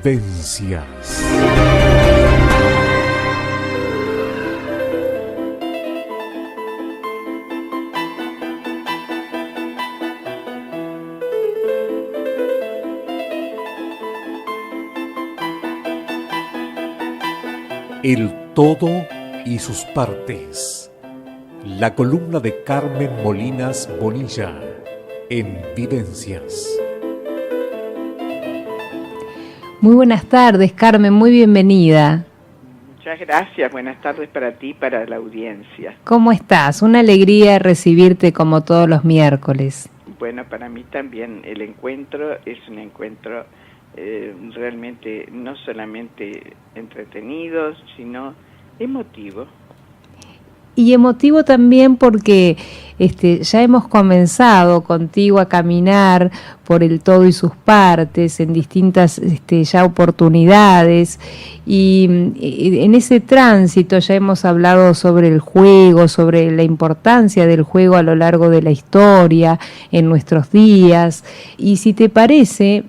Vivencias. El todo y sus partes. La columna de Carmen Molinas Bonilla en Vivencias. Muy buenas tardes, Carmen, muy bienvenida. Muchas gracias, buenas tardes para ti y para la audiencia. ¿Cómo estás? Una alegría recibirte como todos los miércoles. Bueno, para mí también el encuentro es un encuentro realmente no solamente entretenido, sino emotivo. Y emotivo también porque ya hemos comenzado contigo a caminar por el todo y sus partes en distintas ya oportunidades, y en ese tránsito ya hemos hablado sobre el juego, sobre la importancia del juego a lo largo de la historia, en nuestros días, y si te parece,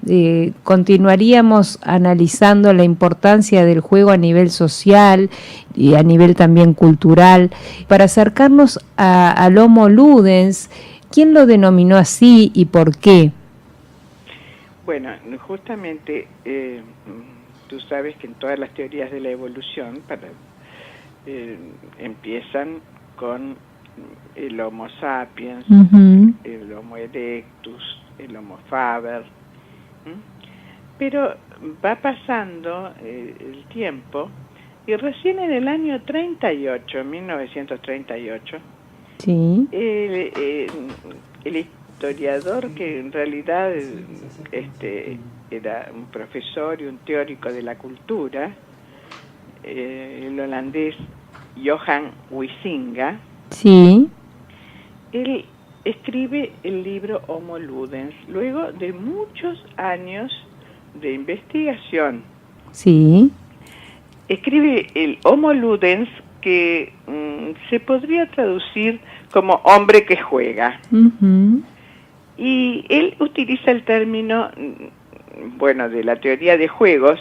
continuaríamos analizando la importancia del juego a nivel social y a nivel también cultural, para acercarnos al Homo Ludens. ¿Quién lo denominó así y por qué? Bueno, justamente tú sabes que en todas las teorías de la evolución empiezan con el Homo sapiens, el Homo erectus, el Homo faber, pero va pasando el tiempo y recién en el año 1938, sí, el historiador, que en realidad era un profesor y un teórico de la cultura, el holandés Johan Huizinga, sí, él escribe el libro Homo Ludens, luego de muchos años de investigación. sí. Escribe el Homo Ludens, que se podría traducir como hombre que juega. Y él utiliza el término, de la teoría de juegos,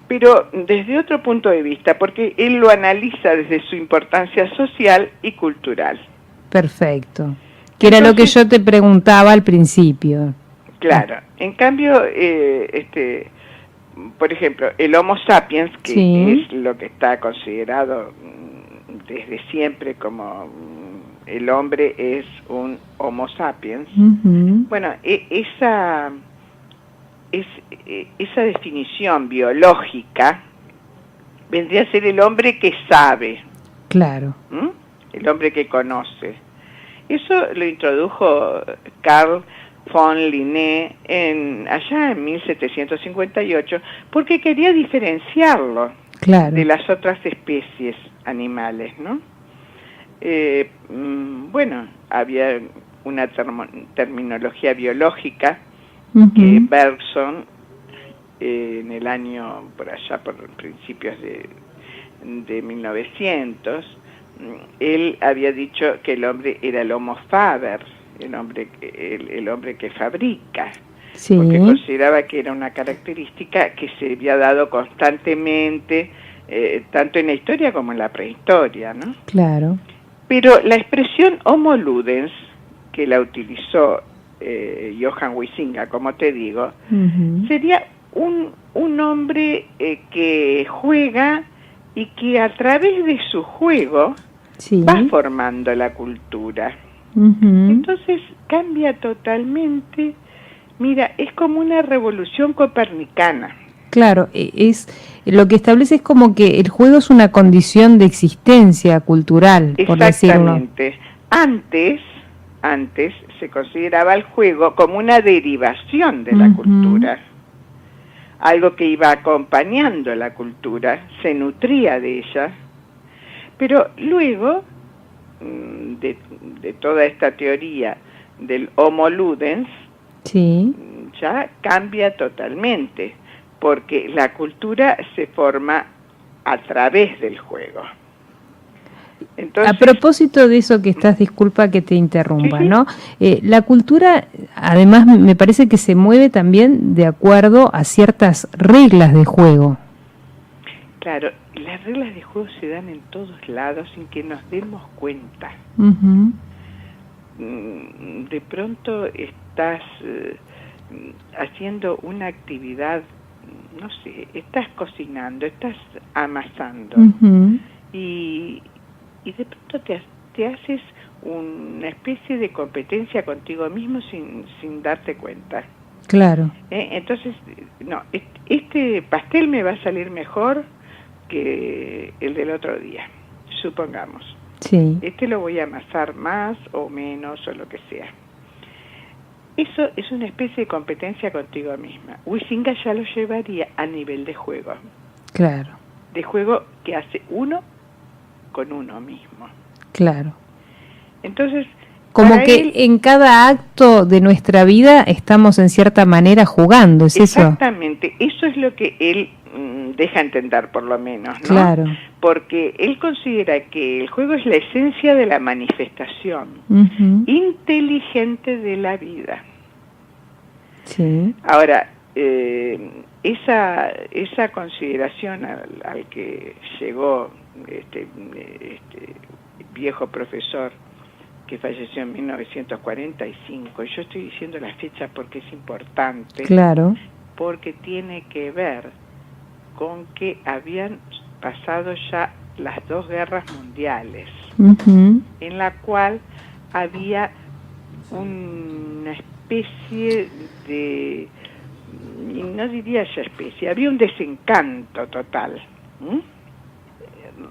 pero desde otro punto de vista, porque él lo analiza desde su importancia social y cultural. Perfecto. Que era lo que yo te preguntaba al principio. Claro. En cambio, por ejemplo, el Homo sapiens, que sí, es lo que está considerado desde siempre como el hombre es un Homo sapiens, bueno, esa definición biológica vendría a ser el hombre que sabe. Claro. El hombre que conoce. Eso lo introdujo Carl von Linné allá en 1758, porque quería diferenciarlo, claro, de las otras especies animales, ¿no? Había una terminología biológica que Bergson, en el año, por allá, por principios de 1900, él había dicho que el hombre era el Homo faber, el hombre que fabrica, sí, porque consideraba que era una característica que se había dado constantemente, tanto en la historia como en la prehistoria, ¿no? Claro. Pero la expresión Homo Ludens, que la utilizó Johan Huizinga, como te digo, sería un hombre que juega y que a través de su juego va formando la cultura. Entonces cambia totalmente. Mira, es como una revolución copernicana. Claro, es lo que establece es como que el juego es una condición de existencia cultural, por decirlo. Exactamente. Antes se consideraba el juego como una derivación de la cultura, algo que iba acompañando la cultura, se nutría de ella, pero luego de toda esta teoría del Homo Ludens, ya cambia totalmente, porque la cultura se forma a través del juego. Entonces, a propósito de eso que estás, disculpa que te interrumpa, sí. ¿no? La cultura, además, me parece que se mueve también de acuerdo a ciertas reglas de juego. Claro, las reglas de juego se dan en todos lados sin que nos demos cuenta. Uh-huh. De pronto estás haciendo una actividad, no sé, estás cocinando, estás amasando, Uh-huh. y de pronto te haces una especie de competencia contigo mismo sin darte cuenta. Claro. Entonces, no, este pastel me va a salir mejor que el del otro día, supongamos. Sí. Este lo voy a amasar más o menos o lo que sea. Eso es una especie de competencia contigo misma. Huizinga ya lo llevaría a nivel de juego. Claro. De juego que hace uno con uno mismo. Claro. Entonces, como que en cada acto de nuestra vida estamos en cierta manera jugando, ¿es eso? Exactamente, eso es lo que él deja entender por lo menos, ¿no? Claro. Porque él considera que el juego es la esencia de la manifestación Uh-huh. inteligente de la vida. Sí. Ahora, esa consideración al que llegó este viejo profesor que falleció en 1945, yo estoy diciendo la fecha porque es importante, claro, porque tiene que ver con que habían pasado ya las 2 guerras mundiales, uh-huh, en la cual había una especie de, no diría ya especie, había un desencanto total.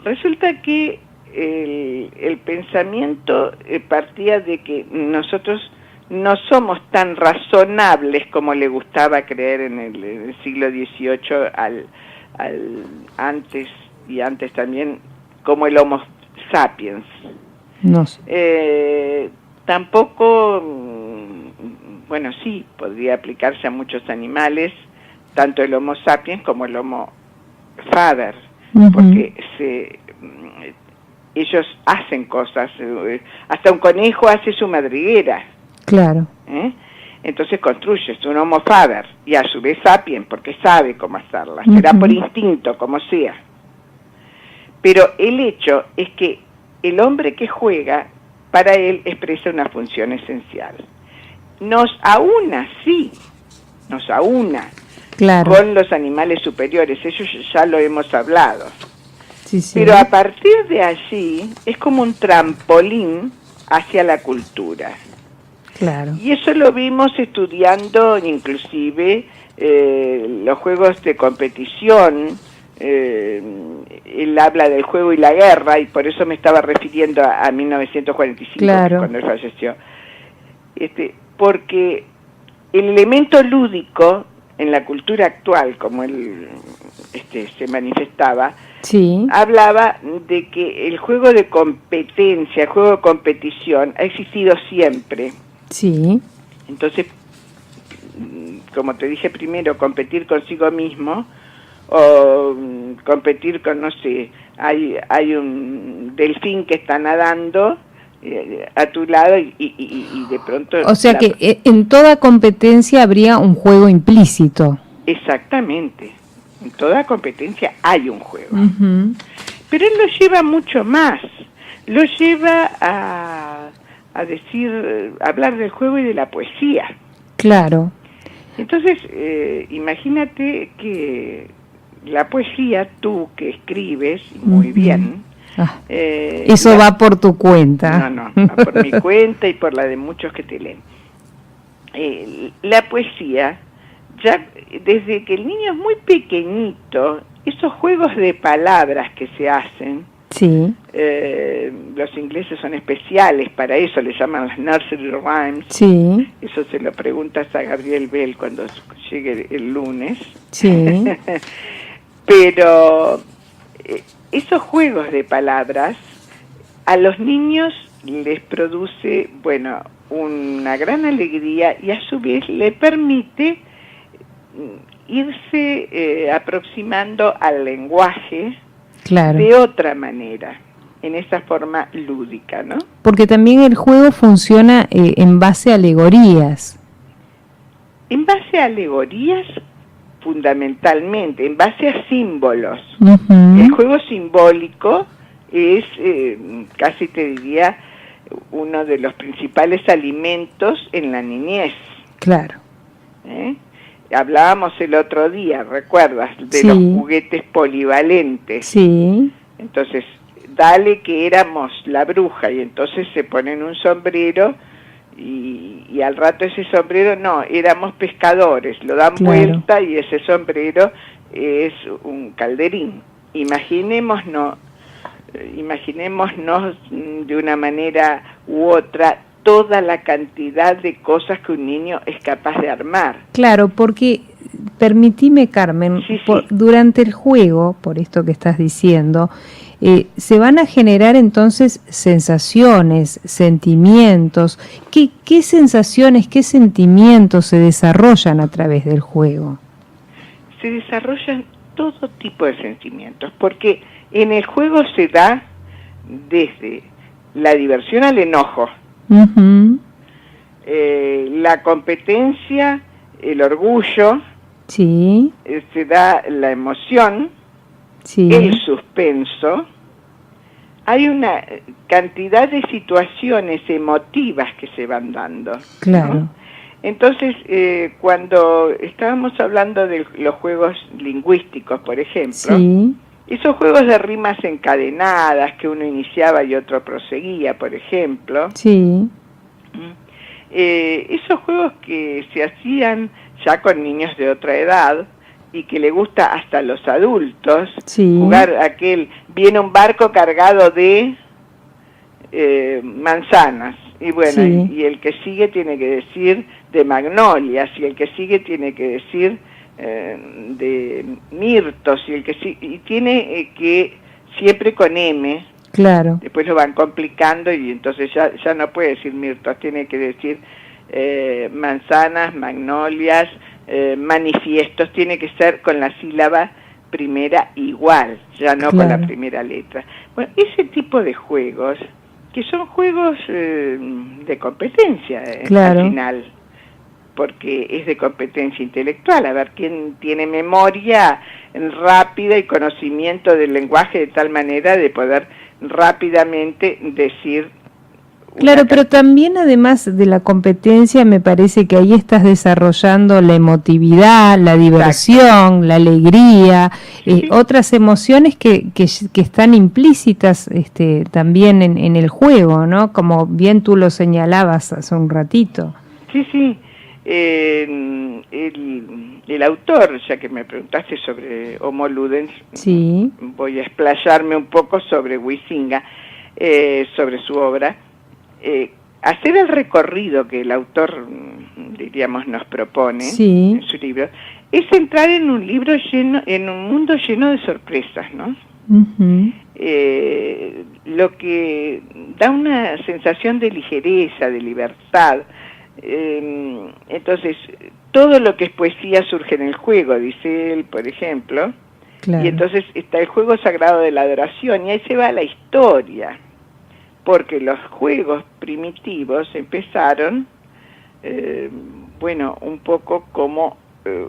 Resulta que el pensamiento partía de que nosotros no somos tan razonables como le gustaba creer en el siglo XVIII al antes y antes también como el Homo sapiens. No sé. Tampoco, bueno, sí, podría aplicarse a muchos animales, tanto el Homo sapiens como el Homo faber, uh-huh, porque ellos hacen cosas, hasta un conejo hace su madriguera. Claro. Entonces construyes un Homo faber y a su vez sapiens porque sabe cómo hacerla, será por instinto, como sea. Pero el hecho es que el hombre que juega, para él expresa una función esencial. Nos aúna, claro, con los animales superiores, eso ya lo hemos hablado. Sí, sí. Pero a partir de allí es como un trampolín hacia la cultura. Claro. Y eso lo vimos estudiando inclusive los juegos de competición. Él habla del juego y la guerra, y por eso me estaba refiriendo a 1945, claro, cuando él falleció. Porque el elemento lúdico en la cultura actual, como él se manifestaba, sí, hablaba de que el juego de competencia, el juego de competición, ha existido siempre. Sí. Entonces, como te dije primero, competir consigo mismo, o competir con, no sé, hay un delfín que está nadando a tu lado y de pronto... O sea que en toda competencia habría un juego implícito. Exactamente, en toda competencia hay un juego. Uh-huh. Pero él lo lleva mucho más, lo lleva a hablar del juego y de la poesía. Claro. Entonces, imagínate que la poesía, tú que escribes muy bien... eso va por tu cuenta. No, va por mi cuenta y por la de muchos que te leen. La poesía, ya desde que el niño es muy pequeñito, esos juegos de palabras que se hacen, sí, los ingleses son especiales para eso, le llaman las nursery rhymes. Sí. Eso se lo preguntas a Gabriel Bell cuando llegue el lunes. Sí. Pero esos juegos de palabras a los niños les produce, bueno, una gran alegría y a su vez le permite irse aproximando al lenguaje, claro, de otra manera. en esa forma lúdica, ¿no? Porque también el juego funciona en base a alegorías. En base a alegorías, fundamentalmente, en base a símbolos. El juego simbólico es, casi te diría, uno de los principales alimentos en la niñez. Claro. Hablábamos el otro día, ¿recuerdas? De Sí. los juguetes polivalentes. Sí. Entonces, dale que éramos la bruja y entonces se ponen un sombrero y al rato ese sombrero, no, éramos pescadores, lo dan Claro. vuelta y ese sombrero es un calderín. Imaginémonos de una manera u otra toda la cantidad de cosas que un niño es capaz de armar. Claro, porque, permitime, Carmen, Sí, sí. durante el juego, por esto que estás diciendo, se van a generar entonces sensaciones, sentimientos. ¿Qué sensaciones, qué sentimientos se desarrollan a través del juego? Se desarrollan todo tipo de sentimientos, porque en el juego se da desde la diversión al enojo, la competencia, el orgullo, Sí. Se da la emoción, Sí. el suspenso. Hay una cantidad de situaciones emotivas que se van dando, Claro. ¿no? Entonces, cuando estábamos hablando de los juegos lingüísticos, por ejemplo, Sí. esos juegos de rimas encadenadas que uno iniciaba y otro proseguía, por ejemplo, Sí. esos juegos que se hacían ya con niños de otra edad y que le gusta hasta a los adultos, Sí. jugar viene un barco cargado de manzanas, y bueno, Sí. y el que sigue tiene que decir de magnolias, y el que sigue tiene que decir de mirtos, y tiene que siempre con M. Claro. Después lo van complicando y entonces ya no puede decir mirtos, tiene que decir manzanas, magnolias, manifiestos, tiene que ser con la sílaba primera igual, ya no con la primera letra. Bueno, ese tipo de juegos, que son juegos de competencia al final, porque es de competencia intelectual, a ver quién tiene memoria rápida y conocimiento del lenguaje de tal manera de poder rápidamente decir. Claro, pero también además de la competencia me parece que ahí estás desarrollando la emotividad, la diversión, la alegría, otras emociones que están implícitas también en el juego, ¿no? Como bien tú lo señalabas hace un ratito. Sí, sí. El autor, ya que me preguntaste sobre Homo Ludens, sí. Voy a explayarme un poco sobre Huizinga, sobre su obra. Hacer el recorrido que el autor, diríamos, nos propone en su libro, es entrar en un mundo lleno de sorpresas, ¿no? Lo que da una sensación de ligereza, de libertad. Entonces, todo lo que es poesía surge en el juego, dice él, por ejemplo, y entonces está el juego sagrado de la adoración, y ahí se va la historia, porque los juegos primitivos empezaron, un poco como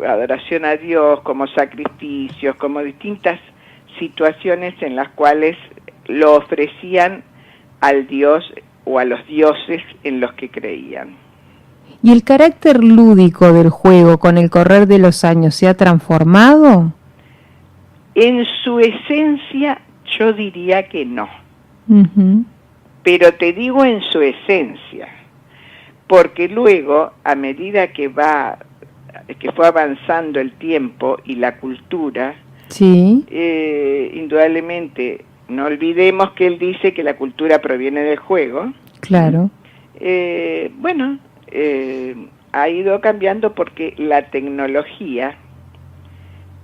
adoración a Dios, como sacrificios, como distintas situaciones en las cuales lo ofrecían al Dios o a los dioses en los que creían. ¿Y el carácter lúdico del juego con el correr de los años se ha transformado? En su esencia, yo diría que no. Pero te digo en su esencia, porque luego, a medida que fue avanzando el tiempo y la cultura, indudablemente, no olvidemos que él dice que la cultura proviene del juego. Claro. Ha ido cambiando porque la tecnología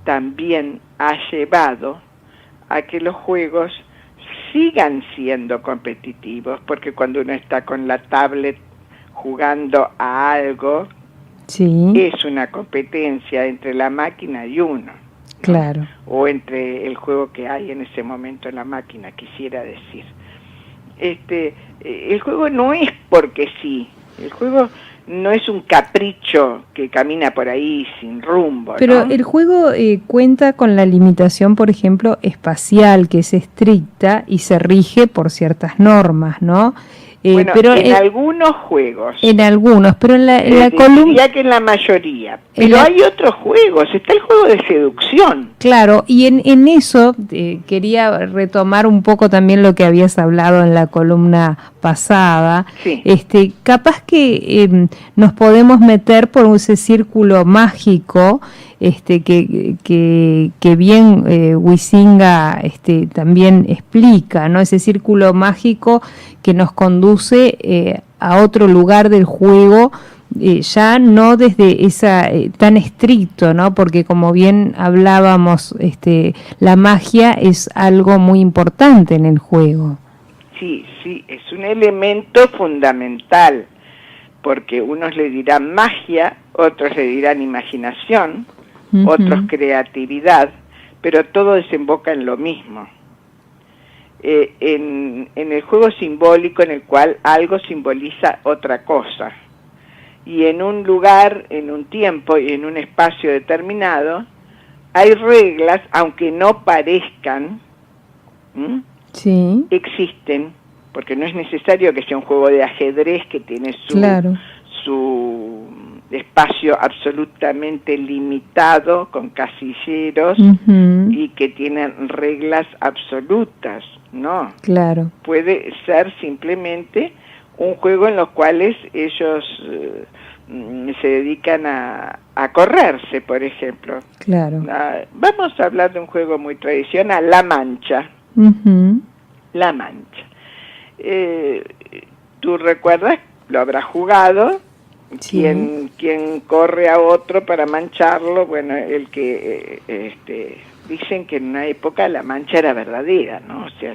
también ha llevado a que los juegos sigan siendo competitivos, porque cuando uno está con la tablet jugando a algo, es una competencia entre la máquina y uno, ¿no? Claro. O entre el juego que hay en ese momento en la máquina, quisiera decir. El juego no es porque sí, el juego no es un capricho que camina por ahí sin rumbo, pero ¿no? el juego cuenta con la limitación, por ejemplo, espacial, que es estricta y se rige por ciertas normas, ¿no? Bueno, pero en algunos juegos. En algunos, pero en la columna... Diría que en la mayoría. Pero hay otros juegos, está el juego de seducción. Claro, y en eso quería retomar un poco también lo que habías hablado en la columna pasada. Sí. Capaz que nos podemos meter por ese círculo mágico que bien Huizinga también explica, ¿no? Ese círculo mágico que nos conduce a otro lugar del juego, ya no desde esa tan estricto, ¿no? Porque como bien hablábamos, la magia es algo muy importante en el juego. Sí, es un elemento fundamental, porque unos le dirán magia, otros le dirán imaginación, otros creatividad, pero todo desemboca en lo mismo. En el juego simbólico en el cual algo simboliza otra cosa. Y en un lugar, en un tiempo y en un espacio determinado, hay reglas, aunque no parezcan, sí, existen, porque no es necesario que sea un juego de ajedrez que tiene su espacio absolutamente limitado, con casilleros, y que tienen reglas absolutas, ¿no? Claro. Puede ser simplemente un juego en los cuales ellos se dedican a correrse, por ejemplo. Claro. Vamos a hablar de un juego muy tradicional, La Mancha. La Mancha. ¿Tú recuerdas? Lo habrás jugado. Sí. ¿Quién corre a otro para mancharlo? Bueno, el que dicen que en una época la mancha era verdadera, ¿no? O sea,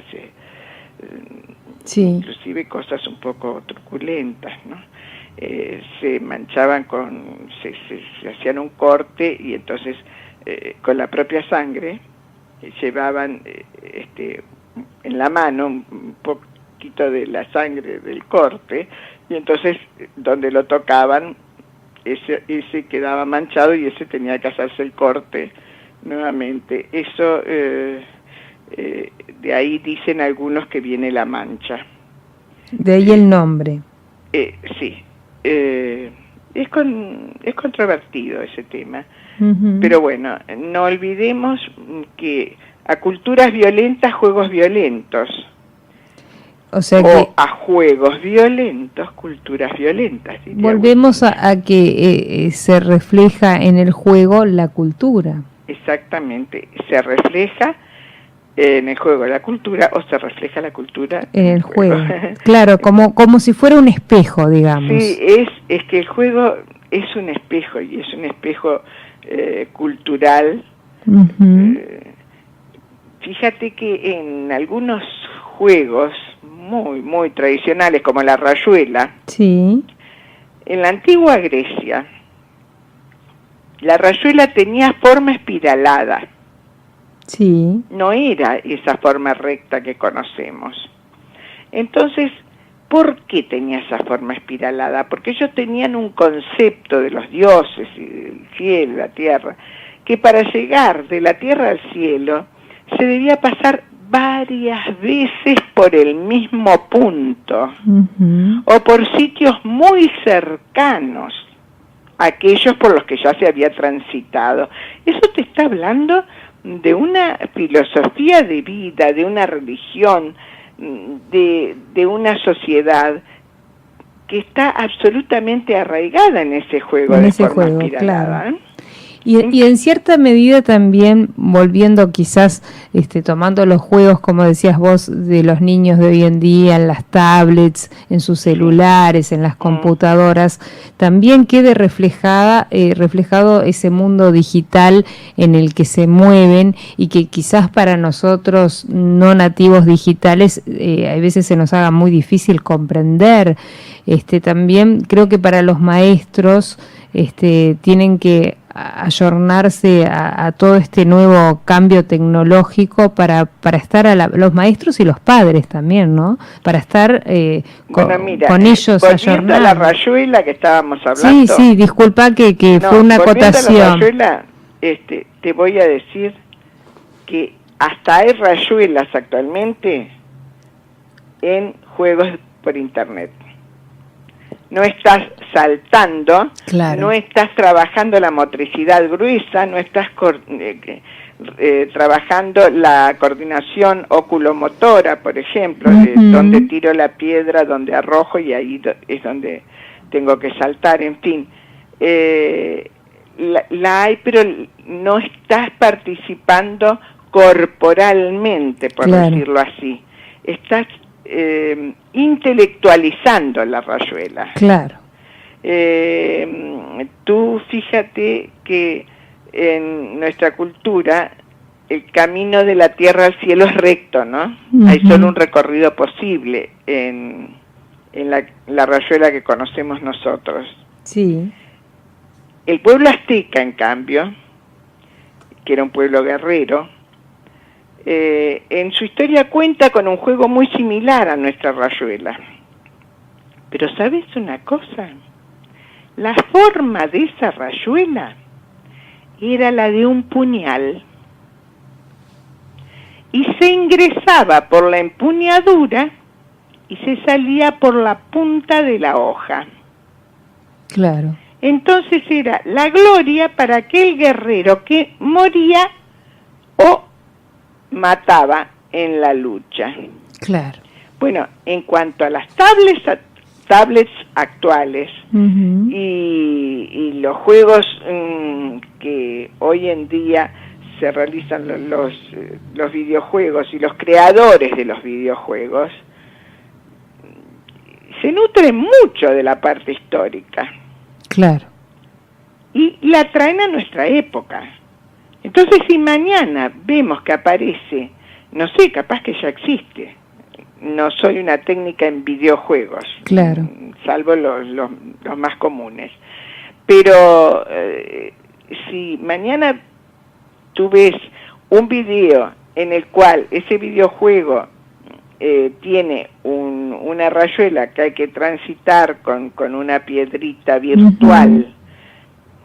sí, inclusive cosas un poco truculentas, ¿no? Se manchaban se hacían un corte y entonces con la propia sangre llevaban en la mano un poquito de la sangre del corte, y entonces donde lo tocaban ese quedaba manchado y ese tenía que hacerse el corte nuevamente. Eso de ahí dicen algunos que viene la mancha. De ahí el nombre. Sí. Es controvertido ese tema. Pero bueno, no olvidemos que a culturas violentas, juegos violentos. O sea a juegos violentos, culturas violentas. Volvemos a que se refleja en el juego la cultura. Exactamente, se refleja en el juego la cultura, o se refleja la cultura en el juego. Claro, como si fuera un espejo, digamos. Sí, es que el juego es un espejo, y es un espejo cultural. Fíjate que en algunos juegos muy, muy tradicionales, como la rayuela, sí, en la antigua Grecia, la rayuela tenía forma espiralada. Sí. No era esa forma recta que conocemos. Entonces, ¿por qué tenía esa forma espiralada? Porque ellos tenían un concepto de los dioses y del cielo, la tierra, que para llegar de la tierra al cielo se debía pasar varias veces por el mismo punto, o por sitios muy cercanos a aquellos por los que ya se había transitado. Eso te está hablando de una filosofía de vida, de una religión, de una sociedad que está absolutamente arraigada en ese juego, en de ese forma juego, espiralada, claro. Y en cierta medida también, volviendo quizás, tomando los juegos, como decías vos, de los niños de hoy en día, en las tablets, en sus celulares, en las computadoras, también quede reflejado ese mundo digital en el que se mueven, y que quizás para nosotros no nativos digitales a veces se nos haga muy difícil comprender. También creo que para los maestros tienen que ayornarse a todo este nuevo cambio tecnológico para estar los maestros y los padres también, ¿no? Para estar con ellos volviendo a la rayuela que estábamos hablando. Sí, disculpa que fue una acotación. A la rayuela, te voy a decir que hasta hay rayuelas actualmente en juegos por internet. No estás saltando, claro. No estás trabajando la motricidad gruesa, no estás trabajando la coordinación oculomotora, por ejemplo, de donde tiro la piedra, donde arrojo y ahí es donde tengo que saltar, en fin. La hay, pero no estás participando corporalmente, por decirlo así. Estás intelectualizando la rayuela. Claro. Tú fíjate que en nuestra cultura el camino de la tierra al cielo es recto, ¿no? Hay solo un recorrido posible en la rayuela que conocemos nosotros. Sí. El pueblo azteca, en cambio, que era un pueblo guerrero, en su historia cuenta con un juego muy similar a nuestra rayuela. Pero ¿sabes una cosa? La forma de esa rayuela era la de un puñal y se ingresaba por la empuñadura y se salía por la punta de la hoja. Claro. Entonces era la gloria para aquel guerrero que moría o mataba en la lucha. Claro. Bueno, en cuanto a las tablets actuales y los juegos que hoy en día se realizan los videojuegos y los creadores de los videojuegos se nutren mucho de la parte histórica. Claro. Y la traen a nuestra época. Entonces, si mañana vemos que aparece, no sé, capaz que ya existe, no soy una técnica en videojuegos, claro, salvo los más comunes, pero si mañana tú ves un video en el cual ese videojuego tiene una rayuela que hay que transitar con una piedrita virtual,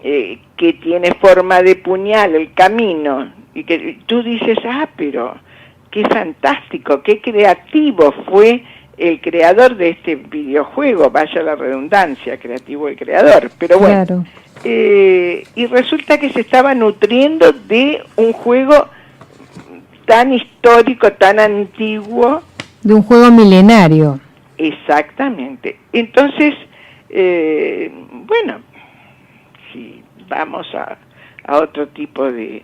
que tiene forma de puñal el camino, y que tú dices, pero qué fantástico, qué creativo fue el creador de este videojuego, vaya la redundancia, creativo el creador, pero bueno, claro. Y resulta que se estaba nutriendo de un juego tan histórico, tan antiguo. De un juego milenario. Exactamente. Entonces, bueno, si vamos a otro tipo de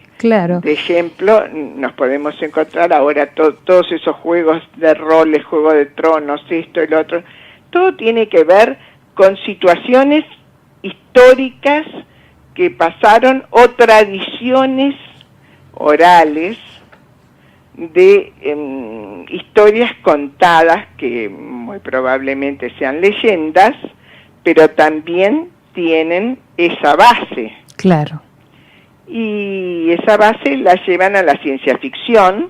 ejemplo, nos podemos encontrar ahora todos esos juegos de roles, Juego de Tronos, esto y lo otro, todo tiene que ver con situaciones históricas que pasaron o tradiciones orales de historias contadas que muy probablemente sean leyendas, pero también tienen esa base. Claro. Y esa base la llevan a la ciencia ficción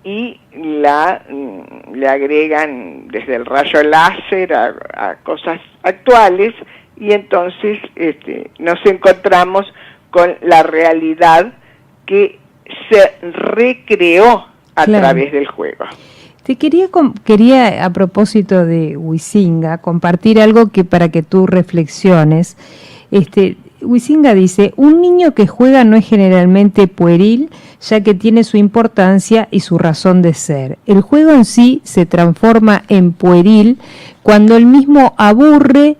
y le agregan desde el rayo láser a cosas actuales, y entonces nos encontramos con la realidad que se recreó a través del juego. Te quería a propósito de Huizinga compartir algo para que tú reflexiones. Huizinga dice: un niño que juega no es generalmente pueril, ya que tiene su importancia y su razón de ser. El juego en sí se transforma en pueril cuando el mismo aburre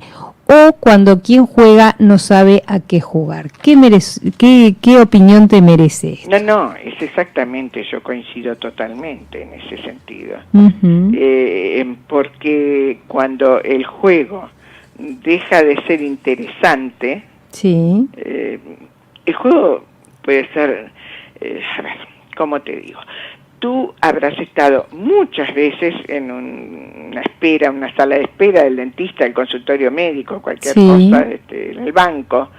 o cuando quien juega no sabe a qué jugar. ¿Qué opinión te merece esto? No, es exactamente, yo coincido totalmente en ese sentido. Porque cuando el juego deja de ser interesante, sí, el juego puede ser, a ver, ¿cómo te digo? Tú habrás estado muchas veces en una sala de espera del dentista, del consultorio médico, cualquier cosa, en el banco,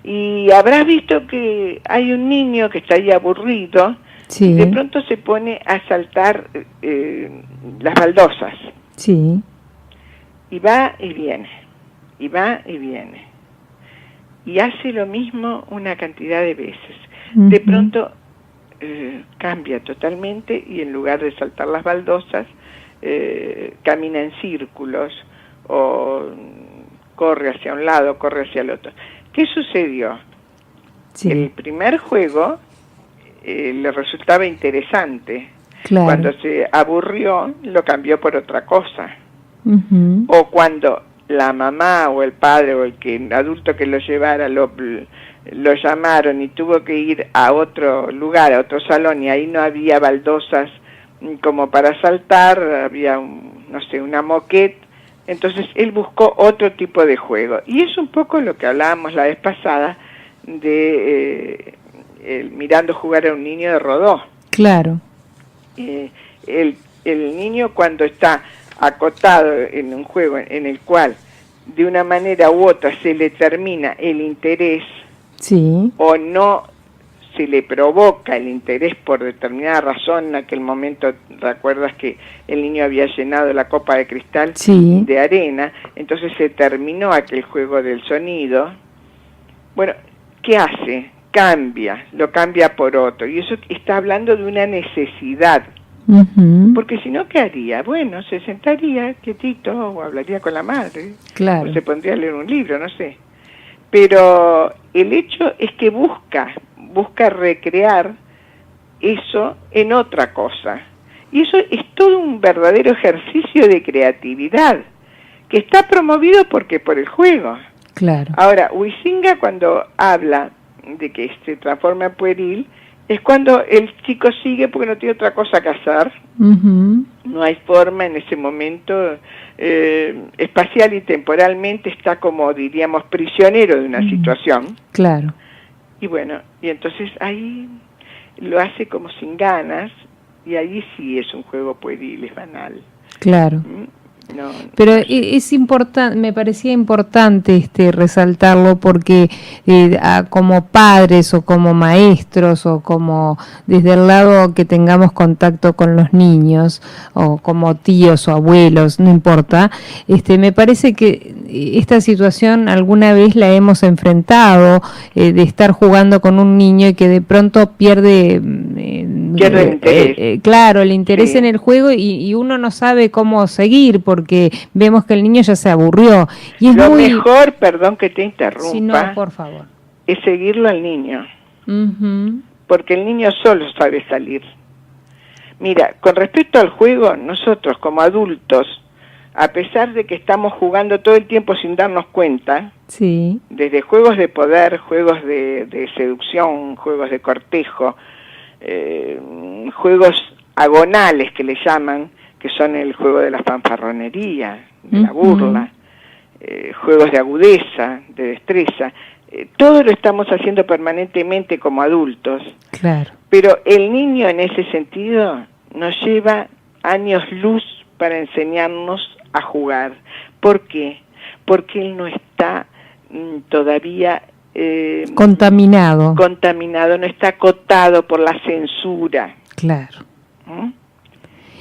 Y habrás visto que hay un niño que está ahí aburrido, Sí. y de pronto se pone a saltar las baldosas. Sí. Y va y viene, y va y viene. Y hace lo mismo una cantidad de veces. De pronto cambia totalmente y en lugar de saltar las baldosas, camina en círculos o corre hacia un lado, corre hacia el otro. ¿Qué sucedió? Sí. El primer juego le resultaba interesante. Claro. Cuando se aburrió, lo cambió por otra cosa. Uh-huh. O cuando la mamá o el padre o el adulto que lo llevara lo llamaron y tuvo que ir a otro lugar, a otro salón, y ahí no había baldosas como para saltar, había una moquette. Entonces él buscó otro tipo de juego. Y es un poco lo que hablábamos la vez pasada de mirando jugar a un niño de Rodó. Claro. El niño cuando está acotado en un juego en el cual de una manera u otra se le termina el interés, sí, o no se le provoca el interés por determinada razón. En aquel momento recuerdas que el niño había llenado la copa de cristal sí, de arena, entonces se terminó aquel juego del sonido. Bueno, ¿qué hace? Lo cambia por otro, y eso está hablando de una necesidad. uh-huh. Porque si no, ¿qué haría? Bueno, se sentaría quietito o hablaría con la madre, Claro. o se pondría a leer un libro, no sé. Pero el hecho es que busca recrear eso en otra cosa. Y eso es todo un verdadero ejercicio de creatividad, que está promovido por el juego. Claro. Ahora, Huizinga, cuando habla de que se transforma en pueril, es cuando el chico sigue porque no tiene otra cosa que hacer. Uh-huh. No hay forma en ese momento, espacial y temporalmente está como, diríamos, prisionero de una situación. Claro. Y bueno, y entonces ahí lo hace como sin ganas, y ahí sí es un juego pueril, es banal. Claro. No, pero no sé. Es importante, me parecía importante resaltarlo porque como padres o como maestros o como desde el lado que tengamos contacto con los niños o como tíos o abuelos, no importa, me parece que esta situación alguna vez la hemos enfrentado, de estar jugando con un niño y que de pronto pierde el interés. Claro, el interés Sí. en el juego y uno no sabe cómo seguir porque vemos que el niño ya se aburrió. Y es Lo muy... mejor, perdón que te interrumpa, Si no, por favor. es seguirlo al niño, Uh-huh. porque el niño solo sabe salir. Mira, con respecto al juego, nosotros como adultos, a pesar de que estamos jugando todo el tiempo sin darnos cuenta, Sí. desde juegos de poder, juegos de seducción, juegos de cortejo, juegos agonales que le llaman, que son el juego de la fanfarronería, de la burla, juegos de agudeza, de destreza, todo lo estamos haciendo permanentemente como adultos. Claro. Pero el niño en ese sentido nos lleva años luz para enseñarnos a jugar. ¿Por qué? Porque él no está todavía contaminado, no está acotado por la censura. Claro.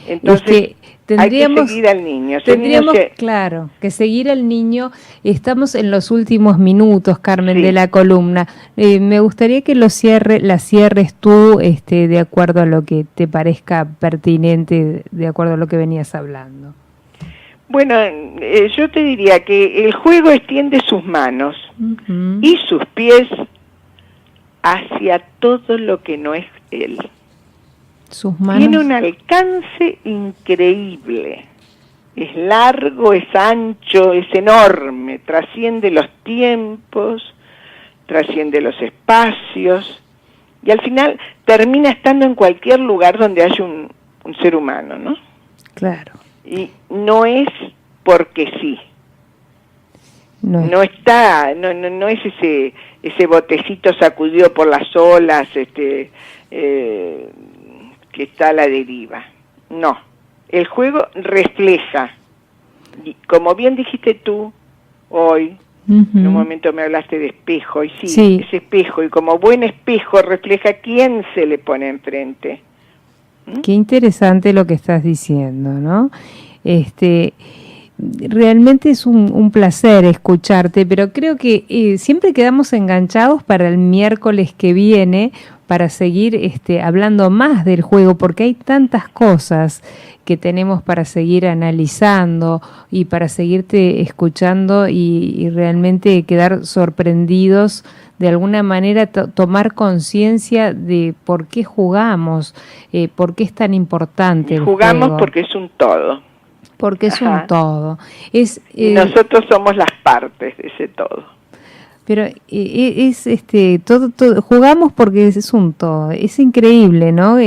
Entonces, es que tendríamos, hay que seguir al niño. Tendríamos, claro, que seguir al niño. Estamos en los últimos minutos, Carmen, Sí. de la columna. Me gustaría que la cierres tú, de acuerdo a lo que te parezca pertinente, de acuerdo a lo que venías hablando. Bueno, yo te diría que el juego extiende sus manos y sus pies hacia todo lo que no es él. Sus manos. Tiene un alcance increíble. Es largo, es ancho, es enorme, trasciende los tiempos, trasciende los espacios, y al final termina estando en cualquier lugar donde haya un ser humano, ¿no? Claro. Y no es porque sí. No es ese botecito sacudido por las olas, que está a la deriva. No, el juego refleja, y como bien dijiste tú hoy, En un momento me hablaste de espejo, y sí, ese espejo, y como buen espejo refleja quién se le pone enfrente. Qué interesante lo que estás diciendo, ¿no? Realmente es un placer escucharte, pero creo que siempre quedamos enganchados para el miércoles que viene para seguir hablando más del juego, porque hay tantas cosas que tenemos para seguir analizando y para seguirte escuchando y realmente quedar sorprendidos, de alguna manera tomar conciencia de por qué jugamos, por qué es tan importante el jugamos juego. Porque es un todo. Porque es un todo. Y nosotros somos las partes de ese todo. Pero todo, jugamos porque es un todo. Es increíble, ¿no?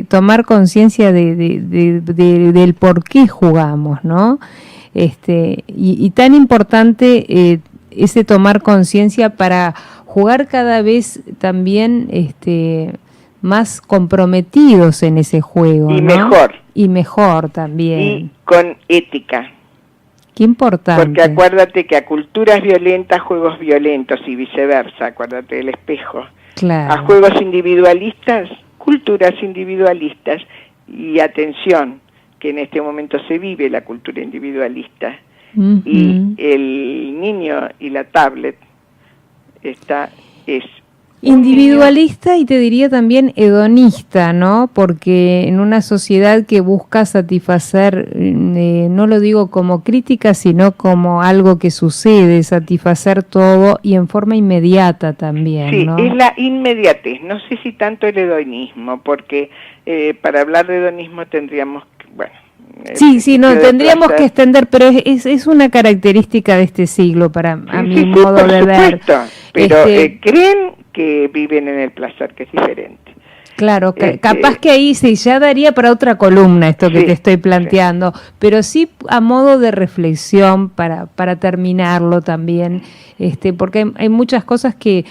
Tomar conciencia del por qué jugamos, ¿no? Y tan importante ese tomar conciencia para jugar cada vez también más comprometidos en ese juego, y ¿no? mejor. Y mejor también. Y con ética. Qué importante. Porque acuérdate que a culturas violentas, juegos violentos y viceversa, acuérdate del espejo. Claro. A juegos individualistas, culturas individualistas. Y atención, que en este momento se vive la cultura individualista. Uh-huh. Y el niño y la tablet es individualista y te diría también hedonista, ¿no? Porque en una sociedad que busca satisfacer, no lo digo como crítica, sino como algo que sucede, satisfacer todo y en forma inmediata también, sí, ¿no? Es la inmediatez, no sé si tanto el hedonismo, porque para hablar de hedonismo tendríamos que, sí, no, tendríamos que extender, pero es una característica de este siglo a mi modo de ver. Pero creen que viven en el placer, que es diferente. Claro, capaz que ahí sí, ya daría para otra columna esto que te estoy planteando, pero sí a modo de reflexión para terminarlo también, porque hay muchas cosas que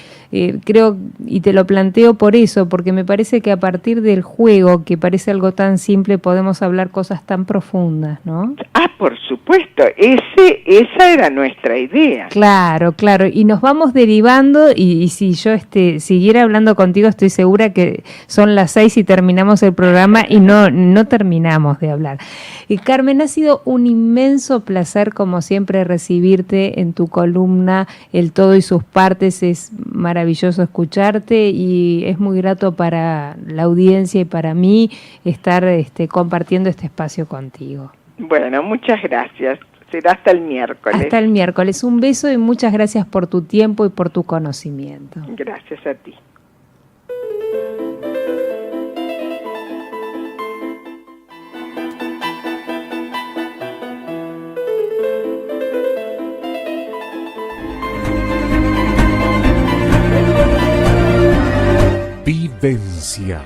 creo, y te lo planteo por eso, porque me parece que a partir del juego, que parece algo tan simple, podemos hablar cosas tan profundas, ¿no? Ah, por supuesto, esa era nuestra idea. Claro, y nos vamos derivando, y si yo siguiera hablando contigo, estoy segura que son las 6 y terminamos el programa y no terminamos de hablar. Carmen, ha sido un inmenso placer, como siempre, recibirte en tu columna El Todo y sus Partes. Es maravilloso escucharte y es muy grato para la audiencia y para mí estar compartiendo este espacio contigo. Bueno, muchas gracias. Será hasta el miércoles. Hasta el miércoles. Un beso y muchas gracias por tu tiempo y por tu conocimiento. Gracias a ti. Vivencias.